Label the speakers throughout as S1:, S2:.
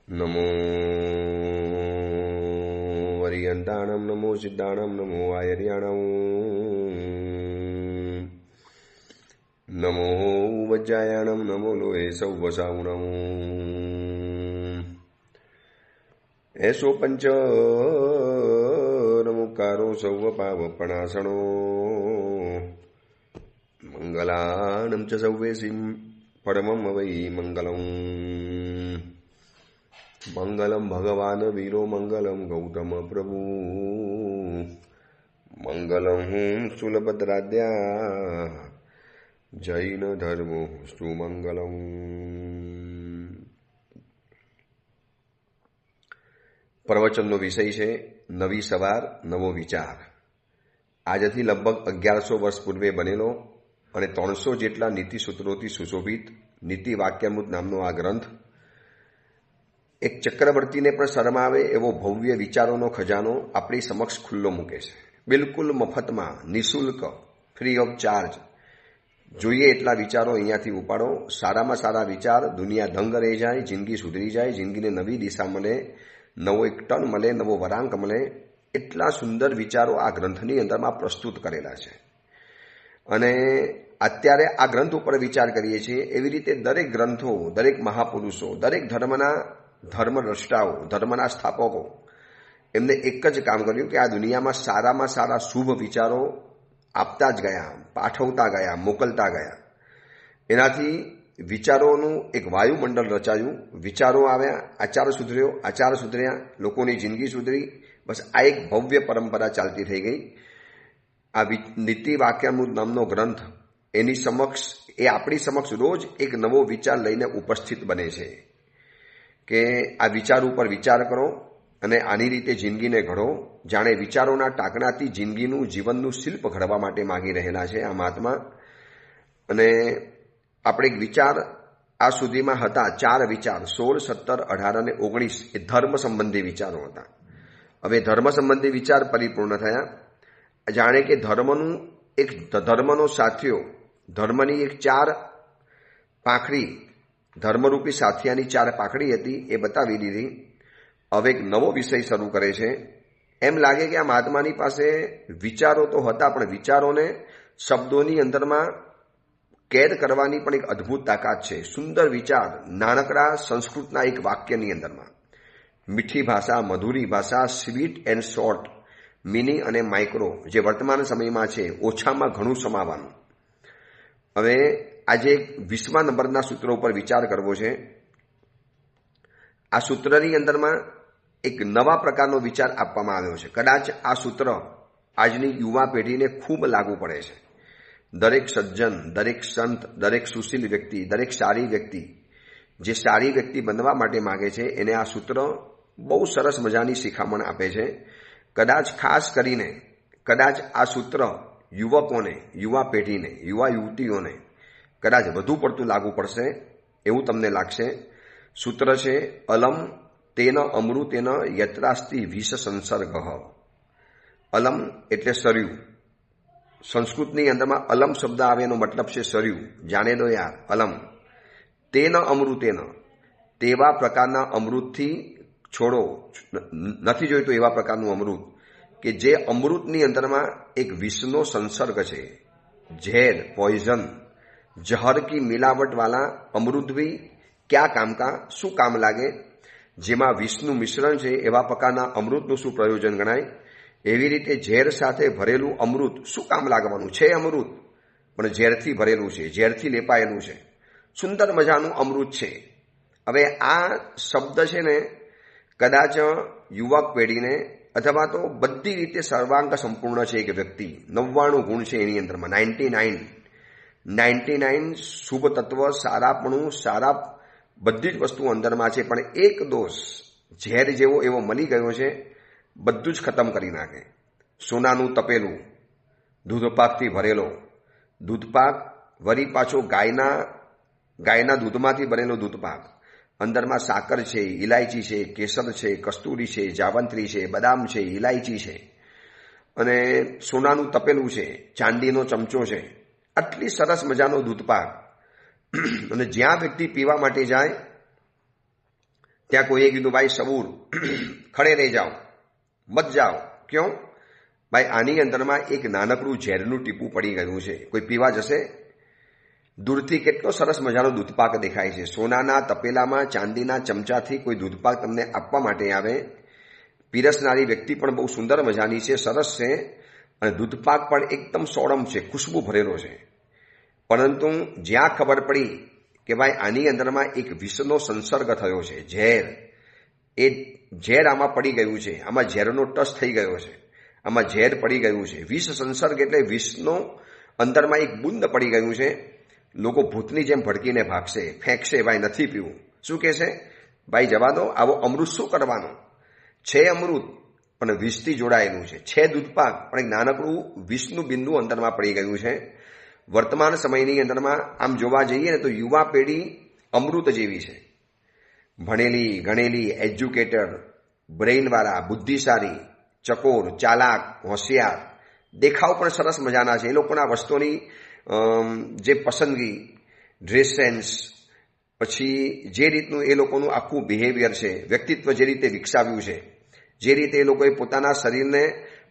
S1: નમો વરિયંતાણમ નમો સિદ્ધાણમ નમો આયર્યાણમ નમો વજ્જાયાણમ નમો લોહે સૌવસાઉણમ એસો પંચ નમુકારો સૌવ પાવપણાસણો મંગલાનમ ચ સૌવેસીમ પરમમ વૈ મંગલમ મંગલમ ભગવાન વીરો મંગલમ ગૌતમ પ્રભુ મંગલમ સુલભદ્રાદ્યા જૈન ધર્મો સુમંગલમ. પ્રવચનનો વિષય છે નવી સવાર નવો વિચાર. આજથી લગભગ 1100 વર્ષ પૂર્વે બનેલો અને 300 જેટલા નીતિ સૂત્રોથી સુશોભિત નીતિ વાક્યામૃત નામનો આ ગ્રંથ એક ચક્રવર્તીને પણ શરમાવે એવો ભવ્ય વિચારોનો ખજાનો આપણી સમક્ષ ખુલ્લો મૂકે છે. બિલકુલ મફતમાં, નિઃશુલ્ક, ફ્રી ઓફ ચાર્જ. જોઈએ એટલા વિચારો અહીંયાથી ઉપાડો. સારામાં સારા વિચાર, દુનિયા દંગ રહી જાય, જિંદગી સુધરી જાય, જિંદગીને નવી દિશા મળે, નવો એક ટન મળે, નવો વરાંક મળે. એટલા સુંદર વિચારો આ ગ્રંથની અંદરમાં પ્રસ્તુત કરેલા છે. અને અત્યારે આ ગ્રંથ ઉપર વિચાર કરીએ છીએ એવી રીતે દરેક ગ્રંથો, દરેક મહાપુરુષો, દરેક ધર્મદ્રષ્ટાઓ, ધર્મના સ્થાપકો એમને એક જ કામ કર્યું કે આ દુનિયામાં સારામાં સારા શુભ વિચારો આપતા જ ગયા, પાઠવતા ગયા, મોકલતા ગયા. એનાથી વિચારોનું એક વાયુમંડળ રચાયું. વિચારો આવ્યા, આચાર સુધર્યા, લોકોની જિંદગી સુધરી. બસ આ એક ભવ્ય પરંપરા ચાલતી થઈ ગઈ. આ નીતિ વાક્યામૃત નામનો ગ્રંથ એની સમક્ષ, એ આપણી સમક્ષ રોજ એક નવો વિચાર લઈને ઉપસ્થિત બને છે કે આ વિચાર ઉપર વિચાર કરો અને આની રીતે જિંદગીને ઘડો. જાણે વિચારોના ટાંકણાથી જિંદગીનું, જીવનનું શિલ્પ ઘડવા માટે માગી રહેલા છે આ મહાત્મા. અને આપણે એક વિચાર આ સુધીમાં હતા 4 વિચાર, 16, 17, 18 અને 19 એ ધર્મ સંબંધી વિચારો હતા. હવે ધર્મ સંબંધી વિચાર પરિપૂર્ણ થયા. જાણે કે ધર્મનો સાથીઓ, ધર્મની એક 4 પાંખડી, ધર્મરૂપી સાથિયાની 4 પાંખડી હતી એ બતાવી દીધી. હવે એક નવો વિષય શરૂ કરે છે. એમ લાગે કે આ મહાત્માની પાસે વિચારો તો હતા, પણ વિચારોને શબ્દોની અંદરમાં કેદ કરવાની પણ એક અદ્ભુત તાકાત છે. સુંદર વિચાર નાનકડા સંસ્કૃતના એક વાક્યની અંદરમાં, મીઠી ભાષા, મધુરી ભાષા, સ્વીટ એન્ડ શોર્ટ, મિની અને માઇક્રો, જે વર્તમાન સમયમાં છે, ઓછામાં ઘણું સમાવાનું. હવે આજે એક 20મા નંબરના સૂત્ર ઉપર વિચાર કરવો છે. આ સૂત્રની અંદરમાં એક નવા પ્રકારનો વિચાર આપવામાં આવ્યો છે. કદાચ આ સૂત્ર આજની યુવા પેઢીને ખૂબ લાગુ પડે છે. દરેક સજ્જન, દરેક સંત, દરેક સુશીલ વ્યક્તિ, દરેક સારી વ્યક્તિ જે સારી વ્યક્તિ બનવા માટે માગે છે એને આ સૂત્ર બહુ સરસ મજાની શિખામણ આપે છે. કદાચ ખાસ કરીને આ સૂત્ર યુવકોને, યુવા પેઢીને, યુવા યુવતીઓને કદાચ વધુ પડતું લાગુ પડશે એવું તમને લાગશે. સૂત્ર છે અલમ તેન અમૃતેન યત્રાસ્તિ વિષ સંસર્ગ. અલમ એટલે સરયું. સંસ્કૃતની અંદરમાં અલમ શબ્દ આવે એનો મતલબ છે સરયું. જાણે દો યાર, અલમ. તેન અમૃતેન, તેવા પ્રકારના અમૃતથી છોડો. નથી જોઈતું એવા પ્રકારનું અમૃત કે જે અમૃતની અંદરમાં એક વિષનો સંસર્ગ છે. ઝેર, પોઈઝન, જહર કી મિલાવટ વાલા અમૃત ભી ક્યાં કામ કા, શું કામ લાગે. જેમાં વિષનું મિશ્રણ છે એવા પ્રકારના અમૃતનું શું પ્રયોજન ગણાય. એવી રીતે ઝેર સાથે ભરેલું અમૃત શું કામ લાગવાનું છે. અમૃત પણ ઝેરથી ભરેલું છે, ઝેરથી લેપાયેલું છે. સુંદર મજાનું અમૃત છે. હવે આ શબ્દ છે ને કદાચ યુવક પેઢીને, અથવા તો બધી રીતે સર્વાંગ સંપૂર્ણ છે એક વ્યક્તિ, 99 ગુણ છે એની અંદરમાં, 99 શુભ તત્વ, સારાપણું, સારા બધી જ વસ્તુ અંદરમાં છે. પણ એક દોષ ઝેર જેવો એવો મળી ગયો છે, બધું જ ખતમ કરી નાખે. સોનાનું તપેલું, દૂધપાકથી ભરેલો દૂધપાક, વળી પાછો ગાયના દૂધમાંથી બનેલો દૂધપાક, અંદરમાં સાકર છે, ઇલાયચી છે, કેસર છે, કસ્તુરી છે, જાવંત્રી છે, બદામ છે, ઇલાયચી છે, અને સોનાનું તપેલું છે, ચાંદીનો ચમચો છે. આટલી સરસ મજાનો દૂધપાક. અને જ્યાં વ્યક્તિ પીવા માટે જાય ત્યાં કોઈએ કીધું ભાઈ સબૂર ખડે રહી જાઓ, મત જાઓ. ક્यों? ભાઈ આની અંદરમાં એક નાનકડું ઝેરનું ટીપું પડી ગયું છે, કોઈ પીવા જશે? દૂરથી કેટલો સરસ મજાનો દૂધપાક દેખાય છે. સોનાના તપેલામાં ચાંદીના ચમચાથી કોઈ દૂધપાક તમને આપવા માટે આવે. પીરસનારી વ્યક્તિ પણ બહુ સુંદર મજાની છે, સરસ છે, અને દૂધપાક પણ એકદમ સોડમ છે, ખુશ્બુ ભરેલો છે. પરંતુ જ્યાં ખબર પડી કે ભાઈ આની અંદરમાં એક વિષનો સંસર્ગ થયો છે, ઝેર, એ ઝેર આમાં પડી ગયું છે, આમાં ઝેરનો ટચ થઈ ગયો છે, આમાં ઝેર પડી ગયું છે. વિષ સંસર્ગ એટલે વિષનો અંદરમાં એક બુંદ પડી ગયું છે. લોકો ભૂતની જેમ ભડકીને ભાગશે, ફેંકશે, ભાઈ નથી પીવું. શું કહેશે? ભાઈ જવા દો, આવો અમૃત શું કરવાનું છે? અમૃત પણ વિષથી જોડાયેલું છે દૂધપાક પણ એક નાનકડું વિષનું બિંદુ અંદરમાં પડી ગયું છે. વર્તમાન સમયની અંદરમાં આમ જોવા જઈએ ને તો યુવા પેઢી અમૃત જેવી છે. ભણેલી ગણેલી, એજ્યુકેટેડ, બ્રેઇનવાળા, બુદ્ધિશાળી, ચકોર, ચાલાક, હોશિયાર, દેખાવ પણ સરસ મજાના છે. એ લોકોના વસ્તુની જે પસંદગી, ડ્રેસ સેન્સ, પછી જે રીતનું એ લોકોનું આખું બિહેવિયર છે, વ્યક્તિત્વ જે રીતે વિકસાવ્યું છે, જે રીતે એ લોકોએ પોતાના શરીરને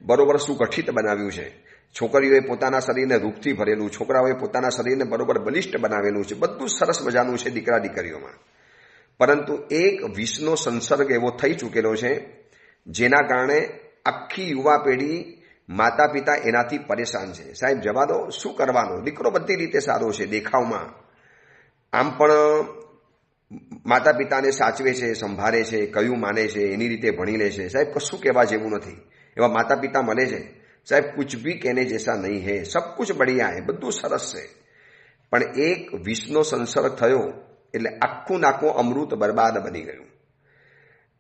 S1: બરોબર સુગઠિત બનાવ્યું છે. છોકરીઓએ પોતાના શરીરને રૂપથી ભરેલું, છોકરાઓએ પોતાના શરીરને બરોબર બલિષ્ઠ બનાવેલું છે. બધું સરસ મજાનું છે દીકરા દીકરીઓમાં. પરંતુ એક વિષનો સંસર્ગ એવો થઈ ચૂકેલો છે જેના કારણે આખી યુવા પેઢી, માતા પિતા એનાથી પરેશાન છે. સાહેબ જવા દો, શું કરવાનું? દીકરો બધી રીતે સારો છે, દેખાવમાં આમ પણ માતા પિતાને સાચવે છે, સંભાળે છે, કયું માને છે, એની રીતે ભણી લે છે. સાહેબ કશું કહેવા જેવું નથી. એવા માતા પિતા મળે છે. સાહેબ કુછ ભી કહેને જૈસા નહીં હે, સબ કુછ બઢિયા હે, બધું સરસ છે. પણ એક વિષનો સંસર્ગ થયો એટલે આખું નાખું અમૃત બરબાદ બની ગયું.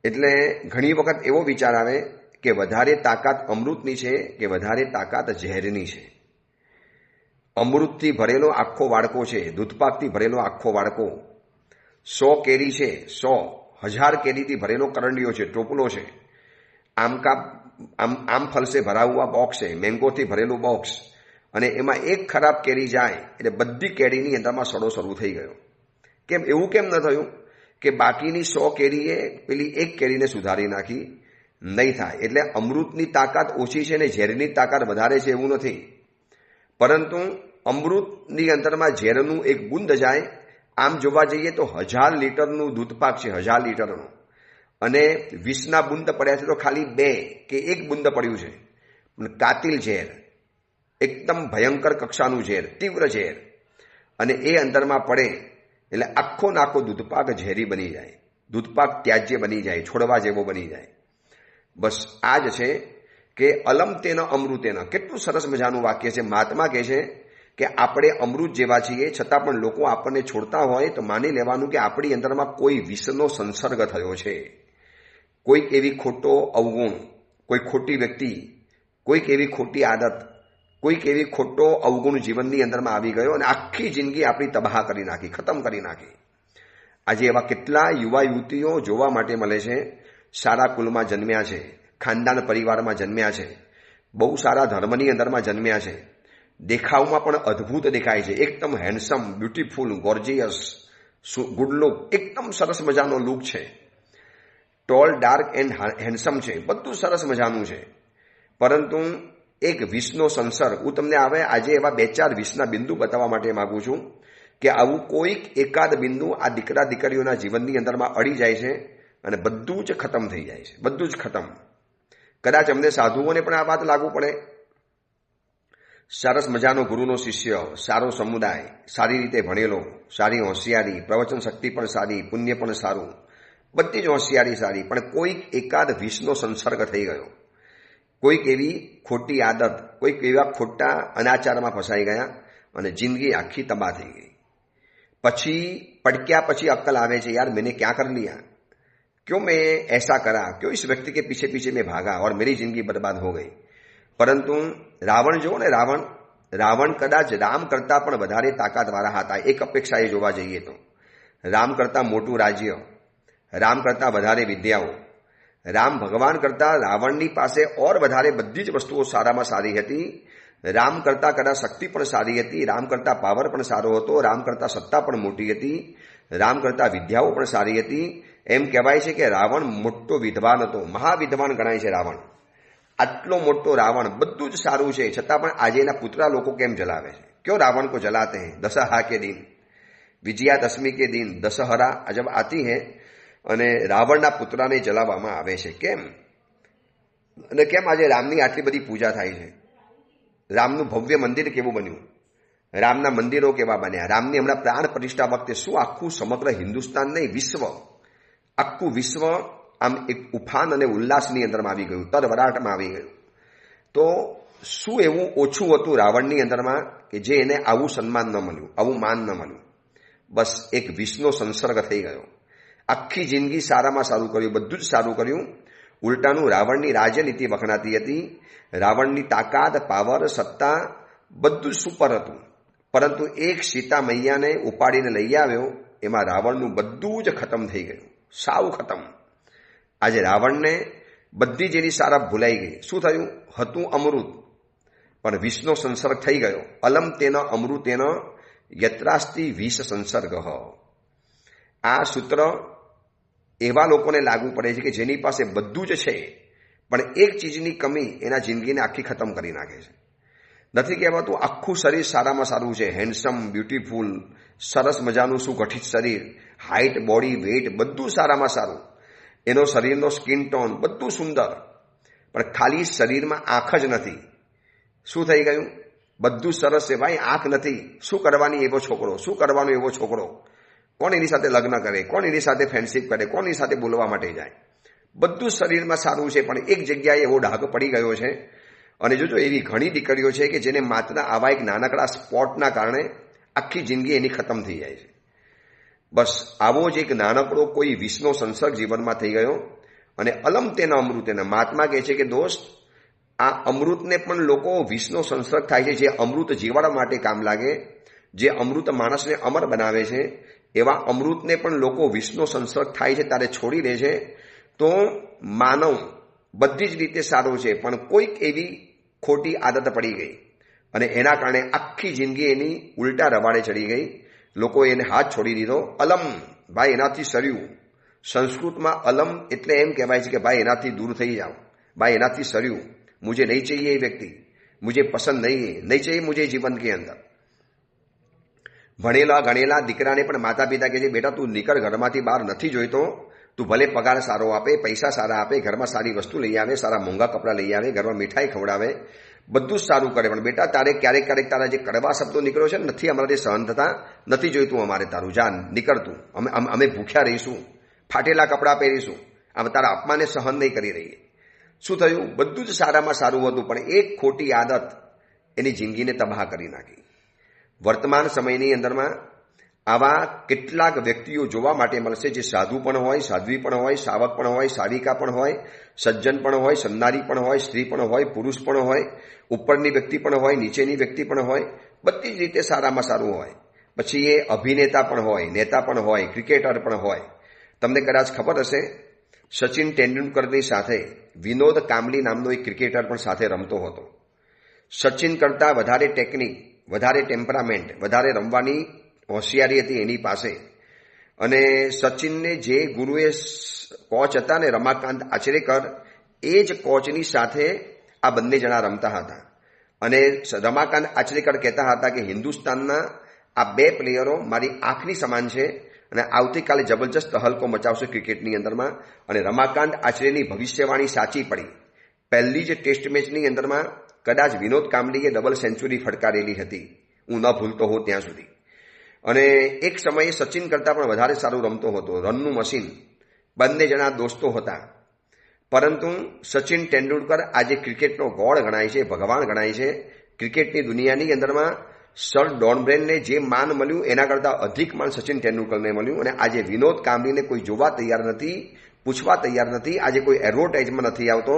S1: એટલે ઘણી વખત એવો વિચાર આવે કે વધારે તાકાત અમૃતની છે કે વધારે તાકાત ઝેરની છે. અમૃતથી ભરેલો આખો વાડકો છે, દૂધપાકથી ભરેલો આખો વાડકો, 100 કેરી છે, 100,000 કેરીથી ભરેલો કરંડિયો છે, ટોપલો છે, આમ ફલ સે ભરા હુઆ બોક્સ છે, મેંગોથી ભરેલું બોક્સ, અને એમાં એક ખરાબ કેરી જાય એટલે બધી કેરીની અંદરમાં સડો શરૂ થઈ ગયો. કેમ એવું કેમ ન થયું કે બાકીની 100 કેરીએ પેલી એક કેરીને સુધારી નાખી? નહીં થાય. એટલે અમૃતની તાકાત ઓછી છે ને ઝેરની તાકાત વધારે છે એવું નથી. પરંતુ અમૃતની અંદરમાં ઝેરનું એક બુંદ જાય. આમ જોવા જઈએ તો 1000 લીટરનું દૂધપાક છે, 1000 લીટરનું, અને વિષના બુંદ પડ્યા છે તો ખાલી 2 કે 1 બુંદ પડ્યું છે. પણ કાતિલ ઝેર, એકદમ ભયંકર કક્ષાનું ઝેર, તીવ્ર ઝેર, અને એ અંદરમાં પડે એટલે આખો નાખો દૂધપાક ઝેરી બની જાય, દૂધપાક ત્યાજ્ય બની જાય, છોડવા જેવો બની જાય. બસ આ જ છે કે અલમ તેન અમૃતેન. કેટલું સરસ મજાનું વાક્ય છે. મહાત્મા કહે છે કે આપણે અમૃત જેવા છીએ, છતાં પણ લોકો આપણને છોડતા હોય તો માની લેવાનું કે આપણી અંદરમાં કોઈ વિષનો સંસર્ગ થયો છે. કોઈક એવી ખોટો અવગુણ, કોઈ ખોટી વ્યક્તિ, કોઈક એવી ખોટી આદત, કોઈક એવી ખોટો અવગુણ જીવનની અંદરમાં આવી ગયો અને આખી જિંદગી આપણી તબાહ કરી નાખી, ખતમ કરી નાખી. આજે એવા કેટલા યુવા યુવતીઓ જોવા માટે મળે છે. સારા કુલમાં જન્મ્યા છે, ખાનદાન પરિવારમાં જન્મ્યા છે, બહુ સારા ધર્મની અંદરમાં જન્મ્યા છે, દેખાવમાં પણ અદ્ભુત દેખાય છે, એકદમ handsome, beautiful, gorgeous, good look, એકદમ સરસ મજાનો લુક છે, ટોલ, ડાર્ક એન્ડ હેન્ડસમ છે, બધું સરસ મજાનું છે. પરંતુ એક વિષનો સંસર્ગ, હું તમને આજે એવા 2-4 વિષના બિંદુ બતાવવા માટે માંગુ છું કે આવું કોઈક એકાદ બિંદુ આ દીકરા દીકરીઓના જીવનની અંદરમાં અડી જાય છે અને બધું જ ખતમ થઈ જાય છે, બધું જ ખતમ. કદાચ અમને સાધુઓને પણ આ વાત લાગુ પડે. સરસ મજાનો ગુરુનો શિષ્ય, સારો સમુદાય, સારી રીતે ભણેલો, સારી હોશિયારી, પ્રવચન શક્તિ પણ સારી, પુણ્ય પણ સારું, બધી જ હોશિયારી સારી, પણ કોઈક એકાદ વિષનો સંસર્ગ થઈ ગયો, કોઈક એવી ખોટી આદત, કોઈક એવા ખોટા અનાચારમાં ફસાઈ ગયા અને જિંદગી આખી તબાહ થઈ ગઈ. પછી પડક્યા પછી अक्ल आवे છે, यार मैंने क्या कर लिया, क्यों मैं ऐसा करा, क्यों इस व्यक्ति के पीछे पीछे मैं भागा और मेरी जिंदगी बर्बाद हो गई. પરંતુ રાવણ જો ને, રાવણ કદાચ રામ કરતા પણ વધારે તાકાતવાળા હતા. એક અપેક્ષાએ જોવા જઈએ તો રામ કરતા મોટું રાજ્ય, રામ કરતા વધારે વિદ્યાઓ, રામ ભગવાન કરતા રાવણની પાસે ઓર વધારે બધી જ વસ્તુઓ સારામાં સારી હતી. રામ કરતા કદાચ શક્તિ પણ સારી હતી, રામ કરતા પાવર પણ સારો હતો, રામ કરતા સત્તા પણ મોટી હતી, રામ કરતા વિદ્યાઓ પણ સારી હતી. એમ કહેવાય છે કે રાવણ મોટો વિદ્વાન હતો, મહાવિદ્વાન ગણાય છે રાવણ. આટલો મોટો રાવણ, બધું જ સારું છે, છતાં પણ આજે એના પુતળા લોકો કેમ જલાવે છે? क्यों रावण को जलाते हैं? दशहरा के दिन, विजयादशमी के दिन दशहरा जब आती है અને રાવણના પુતળાને જલાવવામાં આવે છે. કેમ? અને કેમ આજે રામની આટલી બધી પૂજા થાય છે? રામનું ભવ્ય મંદિર કેવું બન્યું? રામના મંદિરો કેવા બન્યા? રામની હમણાં પ્રાણ પ્રતિષ્ઠા વખતે શું આખું સમગ્ર હિન્દુસ્તાન નહીં, વિશ્વ, આખું વિશ્વ આમ એક ઉફાન અને ઉલ્લાસની અંદરમાં આવી ગયું, તરવરાટમાં આવી ગયું. તો શું એવું ઓછું હતું રાવણની અંદરમાં કે જે એને આવું સન્માન ન મળ્યું, આવું માન ન મળ્યું? બસ એક વિષનો સંસર્ગ થઈ ગયો. આખી જિંદગી સારામાં સારું કર્યું, બધું જ સારું કર્યું. ઉલટાનું રાવણની રાજનીતિ વખણાતી હતી. રાવણની તાકાત, પાવર, સત્તા બધું જ સુપર હતું. પરંતુ એક સીતા મૈયાને ઉપાડીને લઈ આવ્યો, એમાં રાવણનું બધું જ ખતમ થઈ ગયું, સાવ ખતમ. આજે રાવણને બધી જ એની સારા ભૂલાઈ ગઈ. શું થયું? હતું અમૃત, પણ વિષનો સંસર્ગ થઈ ગયો. અલમ તેન અમૃતેન યત્રાસ્તિ વિષ સંસર્ગ. આ સૂત્ર એવા લોકોને લાગુ પડે છે કે જેની પાસે બધું જ છે, પણ એક ચીજની કમી એના જિંદગીને આખી ખતમ કરી નાખે છે. નથી કહેવાતું આખું શરીર સારામાં સારું છે, હેન્ડસમ, બ્યુટીફુલ, સરસ મજાનું સુગઠિત શરીર, હાઇટ, બોડી, વેઇટ બધું સારામાં સારું, એનો શરીરનો સ્કિન ટોન બધું સુંદર, પણ ખાલી શરીરમાં આંખ જ નથી. શું થઈ ગયું? બધું સરસ છે ભાઈ, આંખ નથી. શું કરવાની એવો છોકરો? શું કરવાનું એવો છોકરો? કોણ એની સાથે લગ્ન કરે? કોણ એની સાથે ફ્રેન્ડશીપ કરે? કોણ એની સાથે બોલવા માટે જાય? બધું શરીરમાં સારું છે, પણ એક જગ્યાએ એવો ડાઘ પડી ગયો છે. અને જોજો એવી ઘણી દીકરીઓ છે કે જેને માત્ર આવા એક નાનકડા સ્પોટના કારણે આખી જિંદગી એની ખતમ થઈ જાય છે. બસ આવો જ એક નાનકડો કોઈ વિષનો સંસર્ગ જીવનમાં થઈ ગયો. અને અલમ તેના અમૃતેના મહાત્મા કહે છે કે દોસ્ત, આ અમૃતને પણ લોકો વિષનો સંસર્ગ થાય છે. જે અમૃત જીવાડવા માટે કામ લાગે, જે અમૃત માણસને અમર બનાવે છે, એવા અમૃતને પણ લોકો વિષનો સંસર્ગ થાય છે ત્યારે છોડી દે છે. તો માનવ બધી જ રીતે સારો છે, પણ કોઈક એવી ખોટી આદત પડી ગઈ અને એના કારણે આખી જિંદગી એની ઉલટા રવાડે ચડી ગઈ. લોકોએ એને હાથ છોડી દીધો. અલમ, ભાઈ એનાથી સર્યું. સંસ્કૃતમાં અલમ એટલે એમ કહેવાય છે કે ભાઈ એનાથી દૂર થઈ જાઓ, ભાઈ એનાથી સર્યું. मुझे नहीं चाहिए ये व्यक्ति, मुझे पसंद नहीं चाहिए मुझे जीवन के अंदर. ભણેલા ગણેલા દીકરાને પણ માતા પિતા કહે છે બેટા તું નીકળ, ઘરમાંથી બહાર નથી જોઈતો. તું ભલે પગાર સારો આપે, પૈસા સારા આપે, ઘરમાં સારી વસ્તુ લઈ આવે, સારા મોંઘા કપડાં લઈ આવે, ઘરમાં મીઠાઈ ખવડાવે, બધું જ સારું કરે, પણ બેટા તારે ક્યારેક ક્યારેક તારા જે કડવા શબ્દો નીકળ્યો છે નથી અમારાથી સહન થતા, નથી જોઈતું અમારે તારું, જાન નીકળતું, અમે ભૂખ્યા રહીશું, ફાટેલા કપડાં પહેરીશું, અમે તારા અપમાનને સહન નહીં કરી રહીએ. શું થયું? બધું જ સારામાં સારું હતું, પણ એક ખોટી આદત એની જિંદગીને તબાહ કરી નાખી. વર્તમાન સમયની અંદરમાં આવા કેટલાક વ્યક્તિઓ જોવા માટે મળશે જે સાધુ પણ હોય, સાધ્વી પણ હોય, સાવક પણ હોય, સાવિકા પણ હોય, સજ્જન પણ હોય, સન્નારી પણ હોય, સ્ત્રી પણ હોય, પુરુષ પણ હોય, ઉપરની વ્યક્તિ પણ હોય, નીચેની વ્યક્તિ પણ હોય, બધી જ રીતે સારામાં સારું હોય. પછી એ અભિનેતા પણ હોય, નેતા પણ હોય, ક્રિકેટર પણ હોય. તમને કદાચ ખબર હશે, સચિન તેંડુલકરની સાથે વિનોદ કાંબલી નામનો એક ક્રિકેટર પણ સાથે રમતો હતો. સચિન કરતાં વધારે ટેકનિક, વધારે ટેમ્પરામેન્ટ, વધારે રમવાની હોશિયારી હતી એની પાસે. અને સચિનને જે ગુરુએ કોચ હતા ને રમાકાંત આચરેકર, એ જ કોચની સાથે આ બંને જણા રમતા હતા. અને રમાકાંત આચરેકર કહેતા હતા કે હિન્દુસ્તાનના આ બે પ્લેયરો મારી આંખની સમાન છે અને આવતીકાલે જબરજસ્ત હલકો મચાવશે ક્રિકેટની અંદરમાં. અને રમાકાંત આચરેની ભવિષ્યવાણી સાચી પડી. પહેલી જ ટેસ્ટ મેચની અંદરમાં કદાચ વિનોદ કાંબલીએ ડબલ સેન્ચુરી ફટકારેલી હતી, હું ન ભૂલતો હોઉં ત્યાં સુધી. અને એક સમયે સચિન કરતાં પણ વધારે સારું રમતો હતો, રનનું મશીન. બંને જણા દોસ્તો હતા. પરંતુ સચિન તેંડુલકર આજે ક્રિકેટનો ગોડ ગણાય છે, ભગવાન ગણાય છે. ક્રિકેટની દુનિયાની અંદરમાં સર ડોન બ્રેનને જે માન મળ્યું એના કરતાં અધિક માન સચિન તેંડુલકરને મળ્યું. અને આજે વિનોદ કાંબલીને કોઈ જોવા તૈયાર નથી, પૂછવા તૈયાર નથી. આજે કોઈ એડવર્ટાઇઝમાં નથી આવતો.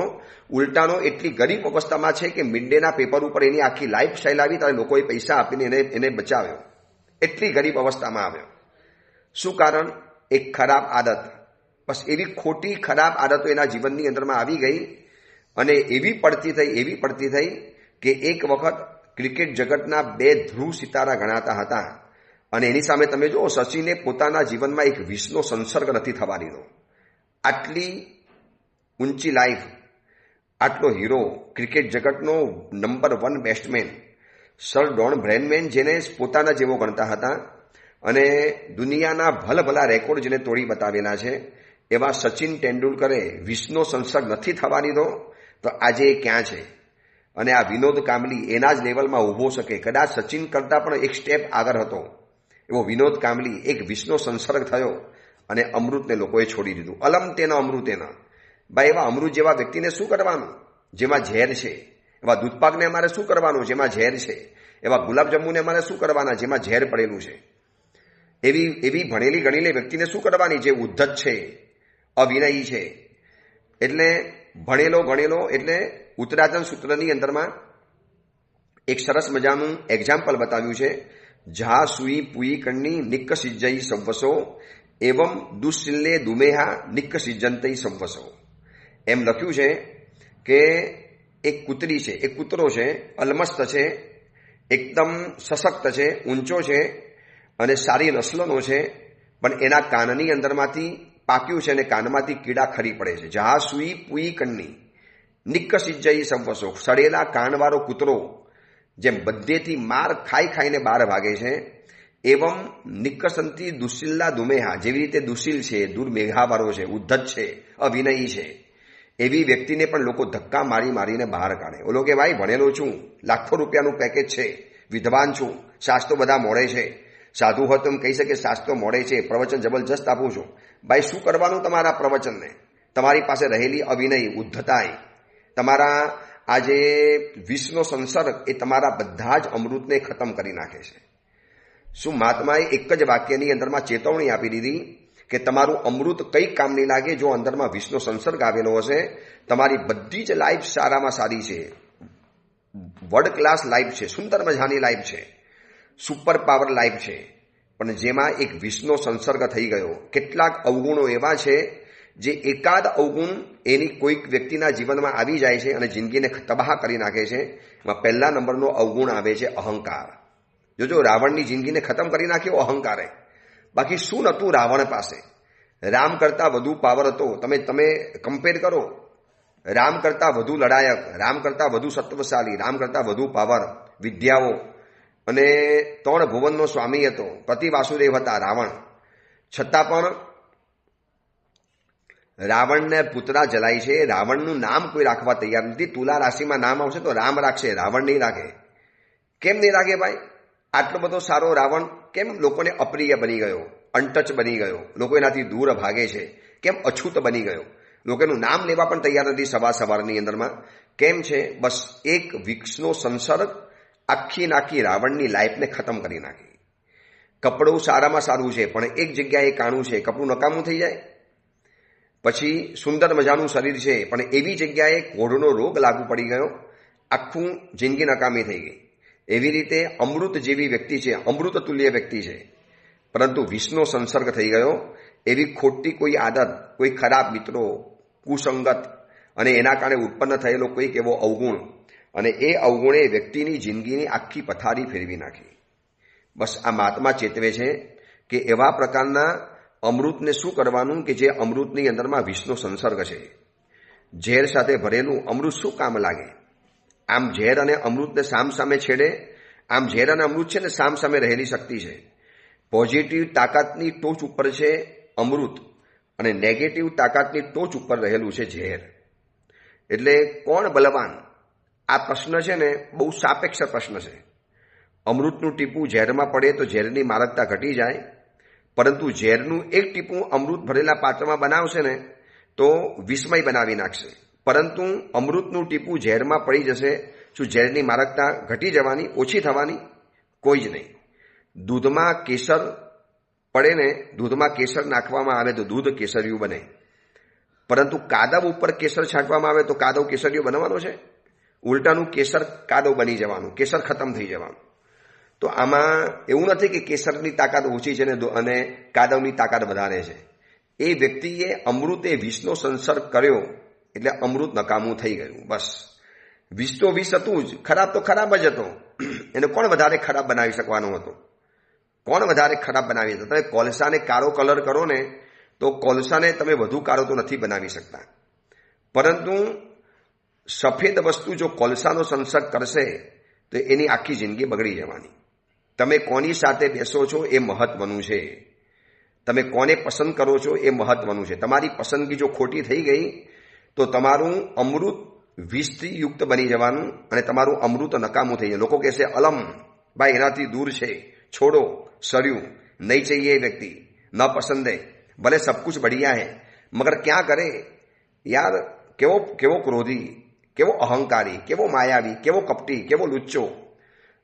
S1: ઉલટાનો એટલી ગરીબ અવસ્થામાં છે કે મિડ ડેના પેપર ઉપર એની આખી લાઈફ સ્ટાઇલ આવી, ત્યારે લોકોએ પૈસા આપીને એને બચાવ્યો. એટલી ગરીબ અવસ્થામાં આવ્યો. શું કારણ? એક ખરાબ આદત. બસ એવી ખોટી ખરાબ આદતો એના જીવનની અંદરમાં આવી ગઈ અને એવી પડતી થઈ કે એક વખત ક્રિકેટ જગતના બે ધ્રુવ સિતારા ગણાતા હતા અને એની સામે તમે જુઓ, સચિને પોતાના જીવનમાં એક વિષનો સંસર્ગ નથી થવા દીધો. આટલી ઊંચી લાઈફ, આટલો હીરો, ક્રિકેટ જગતનો number 1 batsman sir Don Bradman, જેને પોતાના જેવો ગણતા હતા અને દુનિયાના ભલભલા રેકોર્ડ જેને તોડી બતાવેલા છે, એવા સચિન તેંડુલકરે વિષનો સંસર્ગ નથી થવા દીધો. તો આજે એ ક્યાં છે? અને આ વિનોદ કાંબલી એના જ લેવલમાં ઊભો શકે, કદાચ સચિન કરતાં પણ એક સ્ટેપ આગળ હતો એવો વિનોદ કાંબલી એક વિષનો સંસર્ગ થયો અને અમૃતને લોકોએ છોડી દીધું. અલમ તેના અમૃતેના. ભાઈ, એવા અમૃત જેવા વ્યક્તિને શું કરવાનું જેમાં ઝેર છે? એવા દૂધપાકને અમારે શું કરવાનું જેમાં ઝેર છે? એવા ગુલાબજાંબુને અમારે શું કરવાના જેમાં ઝેર પડેલું છે? એવી ભણેલી ગણેલી વ્યક્તિને શું કરવાની જે ઉદ્ધત છે, અવિનયી છે? એટલે ભણેલો ગણેલો એટલે ઉત્તરાધન સૂત્રની અંદરમાં એક સરસ મજાનું એક્ઝામ્પલ બતાવ્યું છે. જા સુઈ પુઈ કણની નિક્ક સિજ્જઈ સંવસો એવમ દુશ્સિલ્લે દુમેહા નિક્ક સિજ્જંતઈ સંવસો. એમ લખ્યું છે કે એક કૂતરી છે, એક કૂતરો છે, અલમસ્ત છે, એકદમ સશક્ત છે, ઊંચો છે અને સારી નસ્લનો છે, પણ એના કાનની અંદરમાંથી પાક્યું છે અને કાનમાંથી કીડા ખરી પડે છે. જા સુઈ પુઈ કણની નિક્ક સિજ્જઈ સંવસો. સડેલા કાનવાળો કૂતરો જેમ બધેથી માર ખાઈને બહાર ભાગે છે, એવમ નિક્કસંતી દુશ્સિલ્લા દુમેહા, જેવી રીતે દુશીલ છે, દુર્મેઘાવાળો છે, ઉદ્ધત છે, અવિનયી છે, એવી વ્યક્તિને પણ લોકો ધક્કા મારીને બહાર કાઢે. ઓલો કે ભાઈ ભણેલો છું, લાખો રૂપિયાનું પેકેજ છે, વિદ્વાન છું, શાસ્ત્રો બધા મોડે છે, સાધુ હોય તો એમ કહી શકે શાસ્ત્રો મોડે છે, પ્રવચન જબરજસ્ત આપું છું. ભાઈ, શું કરવાનું તમારા પ્રવચનને? તમારી પાસે રહેલી અવિનય, ઉદ્ધતાઈ, તમારા આ જે વિષનો સંસર્ગ એ તમારા બધા જ અમૃતને ખતમ કરી નાખે છે. શું મહાત્માએ એક જ વાક્યની અંદરમાં ચેતવણી આપી દીધી કે તમારું અમૃત કઈ કામ નહીં લાગે જો અંદરમાં વિષનો સંસર્ગ આવેલો હશે? તમારી બધી જ લાઈફ સારામાં સારી છે, વર્લ્ડ ક્લાસ લાઈફ છે, સુંદર મજાની લાઈફ છે, સુપર પાવર લાઈફ છે, પણ જેમાં એક વિષનો સંસર્ગ થઈ ગયો. કેટલાક અવગુણો એવા છે જે એકાદ અવગુણ એની કોઈક વ્યક્તિના જીવનમાં આવી જાય છે અને જિંદગીને તબાહ કરી નાખે છે. એમાં પહેલા નંબરનો અવગુણ આવે છે અહંકાર. જોજો, રાવણની જિંદગીને ખતમ કરી નાખ્યો અહંકારે. બાકી શું નહોતું રાવણ પાસે? રામ કરતાં વધુ પાવર હતો. તમે કમ્પેર કરો, રામ કરતાં વધુ લડાયક, રામ કરતાં વધુ સત્વશાળી, રામ કરતાં વધુ પાવર, વિદ્યાઓ, અને 3 ભુવનનો સ્વામી હતો, પતિ વાસુદેવ હતા રાવણ. છતાં પણ રાવણને પુતળા જલાય છે. રાવણનું નામ કોઈ રાખવા તૈયાર નથી. તુલા રાશિમાં નામ આવશે તો રામ રાખશે, રાવણ નહીં રાખે. કેમ નહીં રાખે ભાઈ? આટલો બધો સારો રાવણ કેમ લોકોને અપ્રિય બની ગયો, અનટચ બની ગયો, લોકો એનાથી દૂર ભાગે છે? કેમ અછૂત બની ગયો? લોકોનું નામ લેવા પણ તૈયાર નથી સવારની અંદરમાં. કેમ છે? બસ એક વિક્ષનો સંસર્ગ આખી રાવણની લાઈફને ખતમ કરી નાખી. કપડું સારામાં સારું છે પણ એક જગ્યાએ કાણું છે, કપડું નકામું થઈ જાય. પછી સુંદર મજાનું શરીર છે પણ એવી જગ્યાએ કોઢનો રોગ લાગુ પડી ગયો, આખું જિંદગી નકામી થઈ ગઈ. એવી રીતે અમૃત જેવી વ્યક્તિ છે, અમૃત તુલ્ય વ્યક્તિ છે, પરંતુ વિષનો સંસર્ગ થઈ ગયો. એવી ખોટી કોઈ આદત, કોઈ ખરાબ મિત્રો, કુસંગત અને એના કારણે ઉત્પન્ન થયેલો કોઈક એવો અવગુણ, અને એ અવગુણે વ્યક્તિની જિંદગીની આખી પથારી ફેરવી નાખી. બસ આ મહાત્મા ચેતવે છે કે એવા પ્રકારના અમૃતને શું કરવાનું કે જે અમૃતની અંદરમાં વિષનો સંસર્ગ છે. ઝેર સાથે ભરેલું અમૃત શું કામ લાગે? આમ ઝેર અને અમૃતને સામસામે છેડે. આમ ઝેર અને અમૃત છે ને સામસામે રહેલી શક્તિ છે. પોઝિટિવ તાકાતની ટોચ ઉપર છે અમૃત અને નેગેટિવ તાકાતની ટોચ ઉપર રહેલું છે ઝેર. એટલે કોણ બલવાન? આ પ્રશ્ન છે ને બહુ સાપેક્ષ પ્રશ્ન છે. અમૃતનું ટીપું ઝેરમાં પડે તો ઝેરની મારકતા ઘટી જાય, પરંતુ ઝેરનું એક ટીપું અમૃત ભરેલા પાત્રમાં બનાવશે ને તો વિસ્મય બનાવી નાખશે. પરંતુ અમૃતનું ટીપું ઝેરમાં પડી જશે, શું ઝેરની મારકતા ઘટી જવાની, ઓછી થવાની? કોઈ જ નહીં. દૂધમાં કેસર પડે ને, દૂધમાં કેસર નાખવામાં આવે તો દૂધ કેસરિયું બને, પરંતુ કાદવ ઉપર કેસર છાંટવામાં આવે તો કાદવ કેસરિયું બનવાનો છે? ઉલટાનું કેસર કાદવ બની જવાનું, કેસર ખતમ થઈ જવાનું. તો આમાં એવું નથી કે કેસરની તાકાત ઓછી છે અને કાદવની તાકાત વધારે છે. એ વ્યક્તિએ અમૃતે વિષનો સંસર્ગ કર્યો એટલે અમૃત નકામું થઈ ગયું. બસ વિષ તો વિષ હતું જ, ખરાબ તો ખરાબ જ હતો. એને કોણ વધારે ખરાબ બનાવી શકવાનો હતો? કોણ વધારે ખરાબ બનાવી શકે? તમે કોલસાને કાળો કલર કરો ને તો કોલસાને તમે વધુ કાળો તો નથી બનાવી શકતા, પરંતુ સફેદ વસ્તુ જો કોલસાનો સંસર્ગ કરશે તો એની આખી જિંદગી બગડી જવાની. તમે કોની સાથે બેસો છો એ મહત્વનું છે. તમે કોને પસંદ કરો છો એ મહત્વનું છે. તમારી પસંદગી જો ખોટી થઈ ગઈ તો તમારું અમૃત વિષથી યુક્ત બની જવાનું અને તમારું અમૃત નકામું થઈ જાય. લોકો કહેશે અલમ ભાઈ એનાથી દૂર છે, છોડો, સર્યું, નહીં चाहिए વ્યક્તિ, ન પસંદ है, ભલે सब कुछ बढ़िया है मगर क्या करे यार, કેવો ક્રોધી, કેવો અહંકારી, કેવો માયાવી, કેવો કપટી, કેવો લુચ્ચો.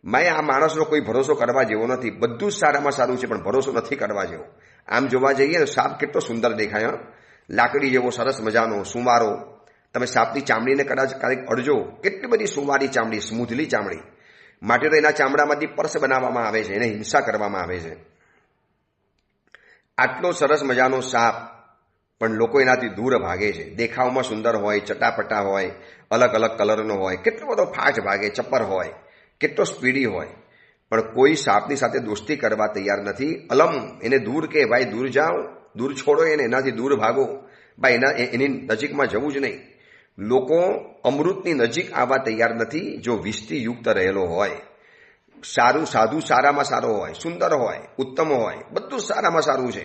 S1: મેં આ માણસનો કોઈ ભરોસો કરવા જેવો નથી. બધું જ સારામાં સારું છે પણ ભરોસો નથી કરવા જેવો. આમ જોવા જઈએ તો સાપ કેટલો સુંદર દેખાય, લાકડી જેવો સરસ મજાનો સુંવારો. તમે સાપની ચામડીને કદાચ ક્યારેક અડજો, કેટલી બધી સુંવારી ચામડી, સ્મૂથલી ચામડી. માટે તો એના ચામડામાંથી પર્સ બનાવવામાં આવે છે, એને હિંસા કરવામાં આવે છે. આટલો સરસ મજાનો સાપ પણ લોકો એનાથી દૂર ભાગે છે. દેખાવમાં સુંદર હોય, ચટાપટા હોય, અલગ અલગ કલરનો હોય, કેટલો બધો ફાસ્ટ ભાગે, ચપ્પર હોય, કેટલો સ્પીડી હોય, પણ કોઈ સાપની સાથે દોસ્તી કરવા તૈયાર નથી. અલમ, એને દૂર કે ભાઈ દૂર જાઓ, દૂર છોડો એને, એનાથી દૂર ભાગો ભાઈ, એની નજીકમાં જવું જ નહીં. લોકો અમૃતની નજીક આવવા તૈયાર નથી જો વિષથી યુક્ત રહેલો હોય. સારું સાધુ સારામાં સારો હોય, સુંદર હોય, ઉત્તમ હોય, બધું સારામાં સારું છે,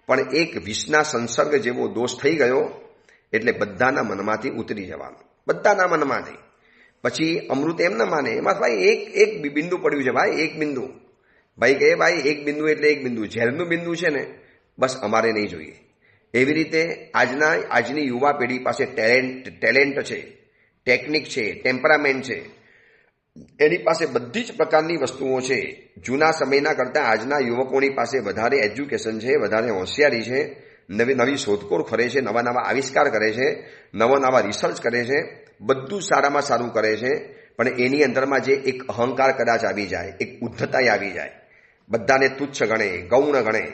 S1: પણ એક વિષના સંસર્ગ જેવો દોષ થઈ ગયો એટલે બધાના મનમાંથી ઉતરી જવાનું, બધાના મનમાંથી. પછી અમૃત એમ ના માને, એમાં ભાઈ એક બિંદુ પડ્યું છે, ભાઈ એક બિંદુ. ભાઈ કહે ભાઈ એક બિંદુ એટલે એક બિંદુ, ઝેરનું બિંદુ છે ને, બસ અમારે નહીં જોઈએ. એવી રીતે આજની યુવા પેઢી પાસે ટેલેન્ટ છે, ટેકનિક છે, ટેમ્પરામેન્ટ છે, એની પાસે બધી જ પ્રકારની વસ્તુઓ છે. જૂના સમયના કરતાં આજના યુવકોની પાસે વધારે એજ્યુકેશન છે, વધારે હોશિયારી છે, નવી શોધખોળ કરે છે, નવા નવા આવિષ્કાર કરે છે, નવા રિસર્ચ કરે છે, બધું સારામાં સારું કરે છે. પણ એની અંદરમાં જે એક અહંકાર કદાચ આવી જાય, એક ઉદ્ધતાઈ આવી જાય, બધાને તુચ્છ ગણે, ગૌણ ગણે.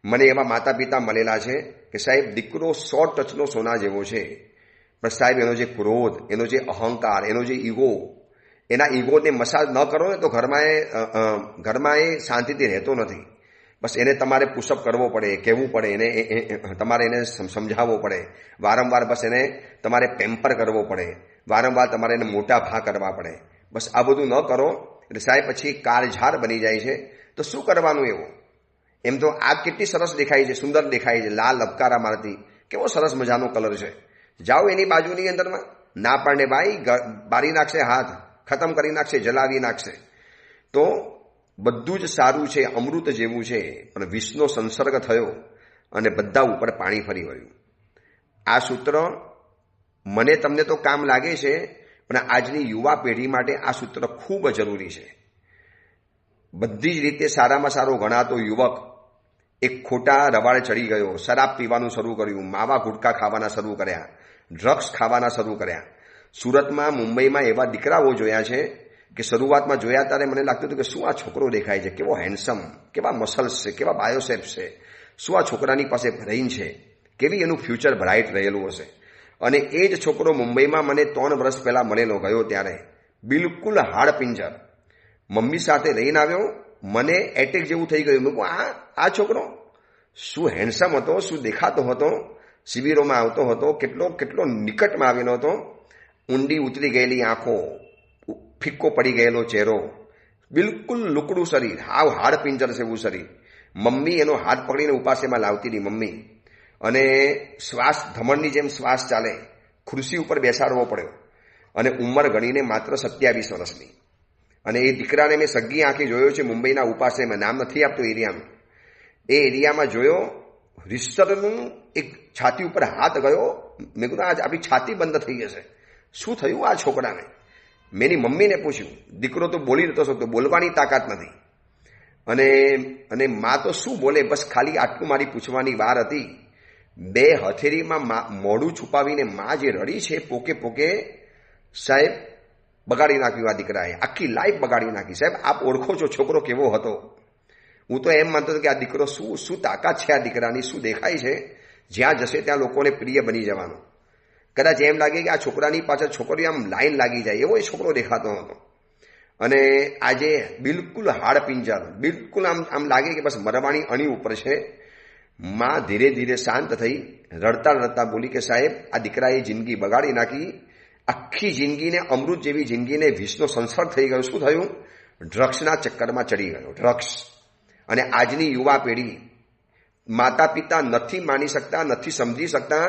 S1: મને એવા માતા પિતા મળેલા છે કે સાહેબ દીકરો 100 ટચનો સોના જેવો છે, પણ સાહેબ એનો જે ક્રોધ, એનો જે અહંકાર, એનો જે ઈગો, એના ઈગોને મસાજ ન કરો ને તો ઘરમાં એ શાંતિથી રહેતો નથી. બસ એને તમારે પુશઅપ કરવો પડે, કહેવું પડે, તમારે એને સમજાવવો પડે, વારંવાર બસ એને તમારે પેમ્પર કરવો પડે, વારંવાર તમારે એને મોટા ભા કરવા પડે. બસ આ બધું ન કરો એટલે સાહેબ પછી કાળઝાળ બની જાય છે. તો શું કરવાનું એવું? એમ તો આ કેટલી સરસ દેખાય છે, સુંદર દેખાય છે, લાલ લબકારા મારતી, કેવો સરસ મજાનો કલર છે. જાઓ એની બાજુની અંદરમાં, ના પાડે ભાઈ બારી નાખશે, હાથ ખતમ કરી નાખશે, જલાવી નાખશે. તો બધું જ સારું છે, અમૃત જેવું છે, પણ વિષનો સંસર્ગ થયો અને બધા ઉપર પાણી ફરી વળ્યું. આ સૂત્ર મને તમને તો કામ લાગે છે, પણ આજની યુવા પેઢી માટે આ સૂત્ર ખૂબ જરૂરી છે. બધી જ રીતે સારામાં સારો ગણાતો યુવક એક ખોટા રવાડે ચડી ગયો, શરાબ પીવાનું શરૂ કર્યું, માવા ગુટકા ખાવાના શરૂ કર્યા, ડ્રગ્સ ખાવાના શરૂ કર્યા. સુરતમાં, મુંબઈમાં એવા દીકરાઓ જોયા છે કે શરૂઆતમાં જોયા ત્યારે મને લાગતું હતું કે શું આ છોકરો દેખાય છે, કેવો હેન્ડસમ, કેવા મસલ્સ છે, કેવા બાયોસેપ્સ છે, શું આ છોકરાની પાસે બ્રેઇન છે, કેવી એનું ફ્યુચર બ્રાઇટ રહેલું હશે. અને એ જ છોકરો મુંબઈમાં મને 3 વર્ષ પહેલા મળેલો, ગયો ત્યારે બિલકુલ હાડપિંજર, મમ્મી સાથે રહીને આવ્યો, મને એટેક જેવું થઈ ગયું. મેં કહું આ છોકરો શું હેન્ડસમ હતો, શું દેખાતો હતો, શિબિરોમાં આવતો હતો, કેટલો નિકટમાં આવેલો હતો, ઊંડી ઉતરી ગયેલી આંખો, ફિક્કો પડી ગયેલો ચહેરો, બિલકુલ લુકડું શરીર, હાવ હાડપિંજર છે એવું શરીર. મમ્મી એનો હાથ પકડીને ઉપાસેમાં લાવતી હતી મમ્મી, અને શ્વાસ ધમણની જેમ શ્વાસ ચાલે, ખુરશી ઉપર બેસાડવો પડ્યો, અને ઉંમર ગણીને માત્ર 27 વર્ષની. અને એ દીકરાને મેં સગી આંખે જોયો છે મુંબઈના ઉપાસેમાં, નામ નથી આપતો એરિયાનું. એ એરિયામાં જોયો, રિસ્ટરનું એક છાતી ઉપર હાથ ગયો. મેં કીધું આજ આપણી છાતી બંધ થઈ જશે, શું થયું આ છોકરાને? મેં એની મમ્મીને પૂછ્યું. દીકરો તો બોલી નતો શકતો, બોલવાની તાકાત નથી. અને મા તો શું બોલે, બસ ખાલી આટલું મારી પૂછવાની વાર હતી. 2 હથેળીમાં મોઢું છુપાવીને મા જે રડી છે પોકે પોકે, સાહેબ બગાડી નાખ્યું આ દીકરાએ, આખી લાઈફ બગાડી નાખી. સાહેબ આપ ઓળખો છો છોકરો કેવો હતો? હું તો એમ માનતો હતો કે આ દીકરો શું તાકાત છે આ દીકરાની, શું દેખાય છે, જ્યાં જશે ત્યાં લોકોને પ્રિય બની જવાનો. કદાચ એમ લાગે કે આ છોકરાની પાછળ છોકરીઓ આમ લાઈન લાગી જાય, એવો એ છોકરો દેખાતો હતો. અને આજે બિલકુલ હાડ પિંજર, બિલકુલ આમ લાગે કે બસ મરવાની અણી ઉપર છે. માં ધીરે ધીરે શાંત થઈ, રડતા રડતા બોલી કે સાહેબ, આ દીકરાએ જિંદગી બગાડી નાખી. આખી જિંદગીને, અમૃત જેવી જિંદગીને વિષનો સંસર્ગ થઈ ગયો. શું થયું? ડ્રગ્સના ચક્કરમાં ચડી ગયો, ડ્રગ્સ. અને આજની યુવા પેઢી, માતા પિતા નથી માની શકતા, નથી સમજી શકતા,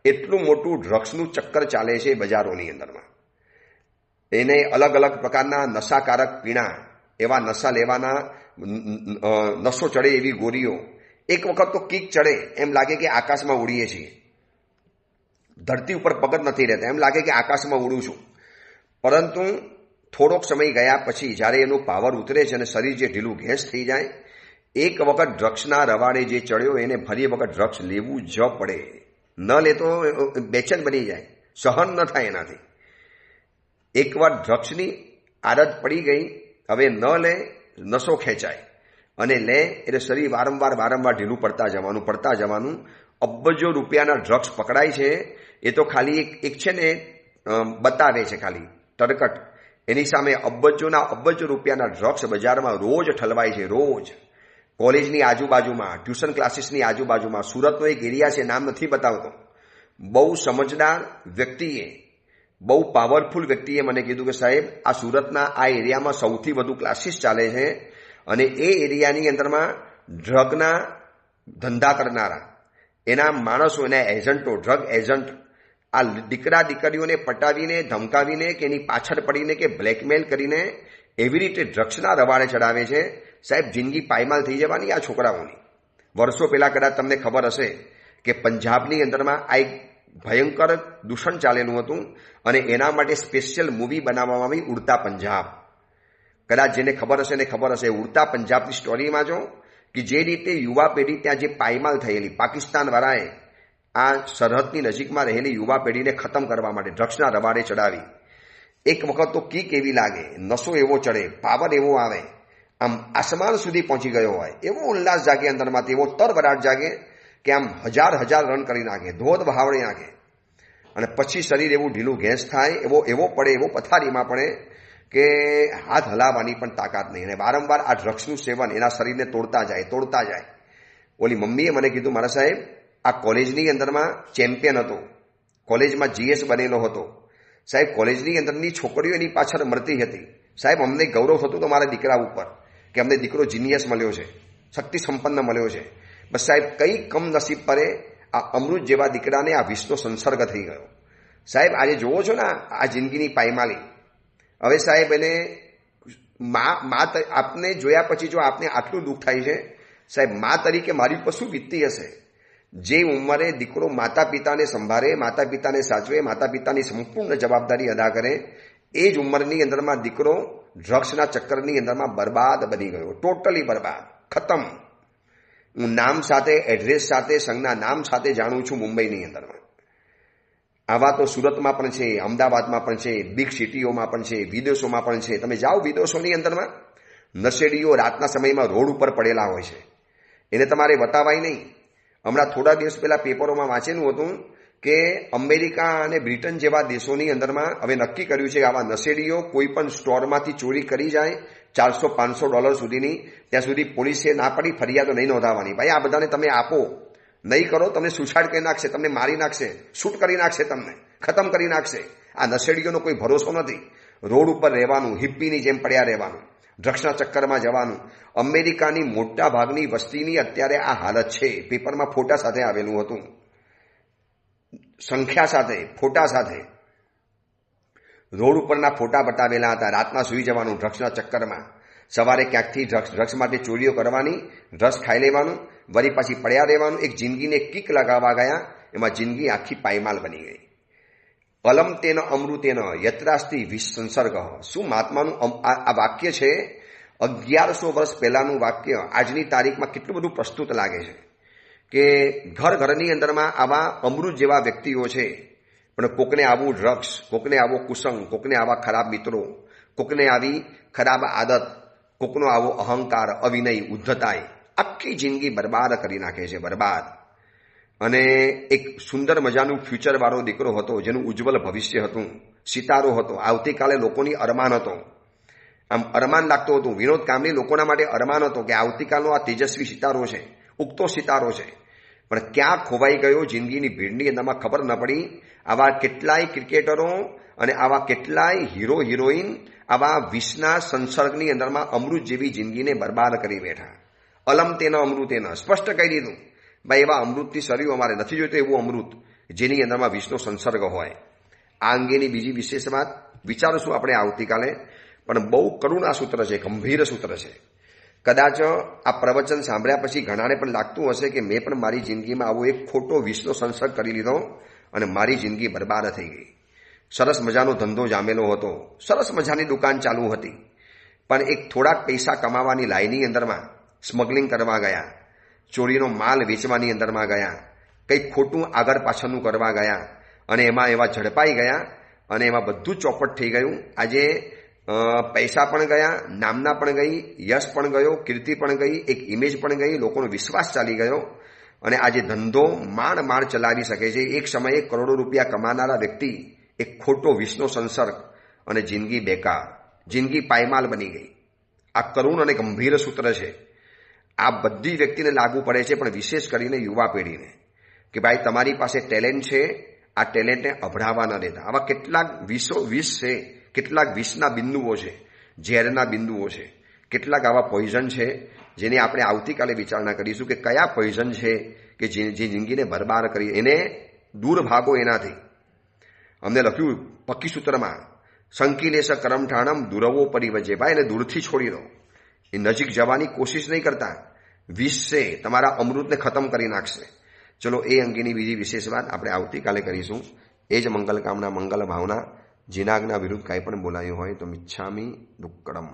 S1: એટલું મોટું ડ્રગ્સનું ચક્કર ચાલે છે બજારોની અંદરમાં. એને અલગ અલગ પ્રકારના નશાકારક પીણા, એવા નશા લેવાના, નશો ચડે એવી ગોળીઓ. એક વખત તો કિક ચડે એમ લાગે કે આકાશમાં ઉડીએ છીએ, ધરતી ઉપર પગ નથી રહેતા, એમ લાગે કે આકાશમાં ઉડું છું. પરંતુ થોડોક સમય ગયા પછી જ્યારે એનું પાવર ઉતરે છે અને શરીર જે ઢીલું ઘેંસ થઈ જાય, એક વખત ડ્રગ્સના રવાડે જે ચડ્યો એને ફરી વખત ડ્રગ્સ લેવું જ પડે. ન લે તો બેચેન બની જાય, સહન ન થાય એનાથી. એકવાર ડ્રગ્સની આદત પડી ગઈ, હવે ન લે, નશો ખેંચાય, અને લે એટલે શરીર વારંવાર ઢીલું પડતા જવાનું. અબજો રૂપિયાના ડ્રગ્સ પકડાય છે. એ તો ખાલી એક છે ને બતાવે છે, ખાલી તરકટ. એની સામે અબજો રૂપિયાના ડ્રગ્સ બજારમાં રોજ ઠલવાય છે, રોજ. કોલેજની આજુબાજુમાં, ટ્યુશન ક્લાસીસની આજુબાજુમાં. સુરતનો એક એરિયા છે, નામ નથી બતાવતો. બહુ સમજદાર વ્યક્તિએ, બહુ પાવરફુલ વ્યક્તિએ મને કીધું કે સાહેબ, આ સુરતના આ એરિયામાં સૌથી વધુ ક્લાસીસ ચાલે છે, અને એ એરિયાની અંદરમાં ડ્રગના ધંધા કરનારા, એના માણસો, એના એજન્ટો, ડ્રગ એજન્ટ, આ દીકરા દીકરીઓને પટાવીને, ધમકાવીને, કે એની પાછળ પડીને, કે બ્લેકમેલ કરીને એવી રીતે ડ્રગ્સના રવાડે ચડાવે છે. સાહેબ, જિંદગી પાયમાલ થઈ જવાની આ છોકરાઓની. વર્ષો પહેલા કદાચ તમને ખબર હશે કે પંજાબની અંદરમાં આ એક ભયંકર દૂષણ ચાલેલું હતું, અને એના માટે સ્પેશિયલ મૂવી બનાવવામાં આવી, ઉડતા પંજાબ. કદાચ જેને ખબર હશે ને ખબર હશે. ઉડતા પંજાબની સ્ટોરીમાં જો કે જે રીતે યુવા પેઢી ત્યાં જે પાયમાલ થયેલી, પાકિસ્તાનવાળાએ આ સરહદની નજીકમાં રહેલી યુવા પેઢીને ખતમ કરવા માટે ડ્રગ્સના રવાડે ચડાવી. એક વખત તો કીક એવી લાગે, નશો એવો ચડે, પાવર એવો આવે, આમ આસમાન સુધી પહોંચી ગયો હોય, એવો ઉલ્લાસ જાગે અંદરમાંથી, એવો તરબરાટ જાગે કે આમ હજાર રન કરી નાખે, ધોધ વહાવડી નાખે. અને પછી શરીર એવું ઢીલું ઘેંસ થાય, એવો પડે, એવો પથારીમાં પડે કે હાથ હલાવવાની પણ તાકાત નહીં. અને વારંવાર આ ડ્રગ્સનું સેવન એના શરીરને તોડતા જાય. ઓલી મમ્મીએ મને કીધું, મારા સાહેબ, આ કોલેજની અંદરમાં ચેમ્પિયન હતો, કોલેજમાં GS બનેલો હતો. સાહેબ, કોલેજની અંદરની છોકરીઓ એની પાછળ મળતી હતી. સાહેબ, અમને ગૌરવ થતું તો મારા દીકરા ઉપર કે અમને દીકરો જીનિયસ મળ્યો છે, શક્તિ સંપન્ન મળ્યો છે. બસ સાહેબ, કઈ કમ નસીબ પરે આ અમૃત જેવા દીકરાને આ વિષનો સંસર્ગ થઈ ગયો. સાહેબ, આજે જોવો છો ને આ જિંદગીની પાયમાલી. હવે સાહેબ, એને આપને જોયા પછી જો આપને આટલું દુઃખ થાય છે, સાહેબ, મા તરીકે મારી ઉપર શું વીતતી હશે? જે ઉંમરે દીકરો માતા પિતાને સંભાળે, માતા પિતાને સાચવે, માતા પિતાની સંપૂર્ણ જવાબદારી અદા કરે, એ જ ઉંમરની અંદરમાં દીકરો ડ્રગ્સના ચક્કરની અંદરમાં બરબાદ બની ગયો, ટોટલી બરબાદ, ખતમ. હું નામ સાથે, એડ્રેસ સાથે, સંઘના નામ સાથે જાણું છું મુંબઈની અંદરમાં. આવા તો સુરતમાં પણ છે, અમદાવાદમાં પણ છે, બિગ સિટીઓમાં પણ છે, વિદેશોમાં પણ છે. તમે જાઓ વિદેશોની અંદરમાં, નશેડીઓ રાતના સમયમાં રોડ ઉપર પડેલા હોય છે, એને તમારે બતાવાય નહીં. હમણાં થોડા દિવસ પહેલા પેપરોમાં વાંચેલું હતું કે અમેરિકા અને બ્રિટન જેવા દેશોની અંદરમાં હવે નક્કી કર્યું છે કે આવા નશેડીઓ કોઈ પણ સ્ટોરમાંથી ચોરી કરી જાય $400-500 સુધીની, ત્યાં સુધી પોલીસે ના પડી, ફરિયાદો નહીં નોંધાવવાની. ભાઈ, આ બધાને તમે આપો, નહીં કરો, તમને સુસાઇડ કરી નાખશે, તમને મારી નાખશે, શૂટ કરી નાખશે, તમને ખતમ કરી નાખશે. આ નશેડીઓનો કોઈ ભરોસો નથી. રોડ ઉપર રહેવાનું, હિપ્પીની જેમ પડ્યા રહેવાનું, ડ્રગ્સના ચક્કરમાં જવાનું. અમેરિકાની મોટા ભાગની વસ્તીની અત્યારે આ હાલત છે. પેપરમાં ફોટા સાથે આવેલું હતું, સંખ્યા સાથે, ફોટા સાથે, રોડ ઉપરના ફોટા બતાવેલા હતા. રાતના સૂઈ જવાનું ડ્રગ્સના ચક્કરમાં, સવારે ક્યાંકથી ડ્રગ્સ માટે ચોરીઓ કરવાની, ડ્રગ્સ ખાઈ લેવાનું, વળી પાછી પડ્યા રહેવાનું. એક જિંદગીને કિક લગાવવા ગયા, એમાં જિંદગી આખી પાયમાલ બની ગઈ. અલમ તેન અમૃતેન યત્રાસ્તિ વિષ સંસર્ગ. શું મહાત્માનું આ વાક્ય છે? 1100 વર્ષ પહેલાનું વાક્ય આજની તારીખમાં કેટલું બધું પ્રસ્તુત લાગે છે કે ઘરની અંદરમાં આવા અમૃત જેવા વ્યક્તિઓ છે, પણ કોકને આવું ડ્રગ્સ, કોકને આવો કુસંગ, કોકને આવા ખરાબ મિત્રો, કોકને આવી ખરાબ આદત, કોકનો આવો અહંકાર, અવિનય, ઉદ્ધતાય આખી જિંદગી બરબાદ કરી નાખે છે, બરબાદ. અને એક સુંદર મજાનું ફ્યુચરવાળો દીકરો હતો, જેનું ઉજ્જવલ ભવિષ્ય હતું, સિતારો હતો, આવતીકાલે લોકોની અરમાન હતો. આમ અરમાન લાગતું હતું. વિનોદ કામલી લોકોના માટે અરમાન હતો કે આવતીકાલનો આ તેજસ્વી સિતારો છે, ઉગતો સિતારો છે, પણ ક્યાં ખોવાઈ ગયો જિંદગીની ભીડની અંદરમાં ખબર ન પડી. આવા કેટલાય ક્રિકેટરો અને આવા કેટલાય હીરો હિરોઈન આવા વિષના સંસર્ગની અંદરમાં અમૃત જેવી જિંદગીને બરબાદ કરી બેઠા. અલમ તેના અમૃતેના સ્પષ્ટ કહી દીધું, ભાઈ એવા અમૃતની સર્યું અમારે નથી જોઈતું, એવું અમૃત જેની અંદરમાં વિષનો સંસર્ગ હોય. આ અંગેની બીજી વિશેષ વાત વિચારશું આપણે આવતીકાલે, પણ બહુ કરુણા સૂત્ર છે, ગંભીર સૂત્ર છે. કદાચ આ પ્રવચન સાંભળ્યા પછી ઘણાને પણ લાગતું હશે કે મેં પણ મારી જિંદગીમાં આવો એક ખોટો વિષનો સંસર્ગ કરી લીધો અને મારી જિંદગી બરબાદ થઈ ગઈ. સરસ મજાનો ધંધો જામેલો હતો, સરસ મજાની દુકાન ચાલુ હતી, પણ એક થોડાક પૈસા કમાવાની લાઈનની અંદરમાં સ્મગલિંગ કરવા ગયા, ચોરીનો માલ વેચવાની અંદરમાં ગયા, કંઈક ખોટું આગળ પાછળનું કરવા ગયા અને એમાં એવા ઝડપાઈ ગયા અને એમાં બધું ચોપટ થઈ ગયું. આજે પૈસા પણ ગયા, નામના પણ ગઈ, યશ પણ ગયો, કીર્તિ પણ ગઈ, એક ઇમેજ પણ ગઈ, લોકોનો વિશ્વાસ ચાલી ગયો અને આજે ધંધો માંડ ચલાવી શકે છે. એક સમયે કરોડો રૂપિયા કમાનારા વ્યક્તિ એક ખોટો વિષનો સંસર્ગ અને જિંદગી બેકાર, જિંદગી પાયમાલ બની ગઈ. આ કરુણ અને ગંભીર સૂત્ર છે. આ બધી વ્યક્તિને લાગુ પડે છે, પણ વિશેષ કરીને યુવા પેઢીને, કે ભાઈ તમારી પાસે ટેલેન્ટ છે, આ ટેલેન્ટને અભડાવા ન દેતા. આવા કેટલાક વિષ છે, કેટલાક વિષના બિંદુઓ છે, ઝેરના બિંદુઓ છે, કેટલાક આવા પોઈઝન છે જેની આપણે આવતીકાલે વિચારણા કરીશું કે કયા પોઈઝન છે કે જે જિંદગીને બરબાદ કરી. એને દૂર ભાગો એનાથી. અમને લખ્યું પક્કી સૂત્રમાં, સંકિલેશ કરમઠાણમ દુરવો પરિવજે. ભાઈ એને દૂરથી છોડી દો, એ નજીક જવાની કોશિશ નહીં કરતા. વિષ છે, તમારા અમૃતને ખતમ કરી નાખશે. ચલો એ અંગેની બીજી વિશેષ વાત આપણે આવતીકાલે કરીશું. એ જ મંગલ કામના, મંગલ ભાવના. જીનાગના વિરુદ્ધ કાંઈ પણ બોલાયું હોય તો મિચ્છામી દુક્કડમ.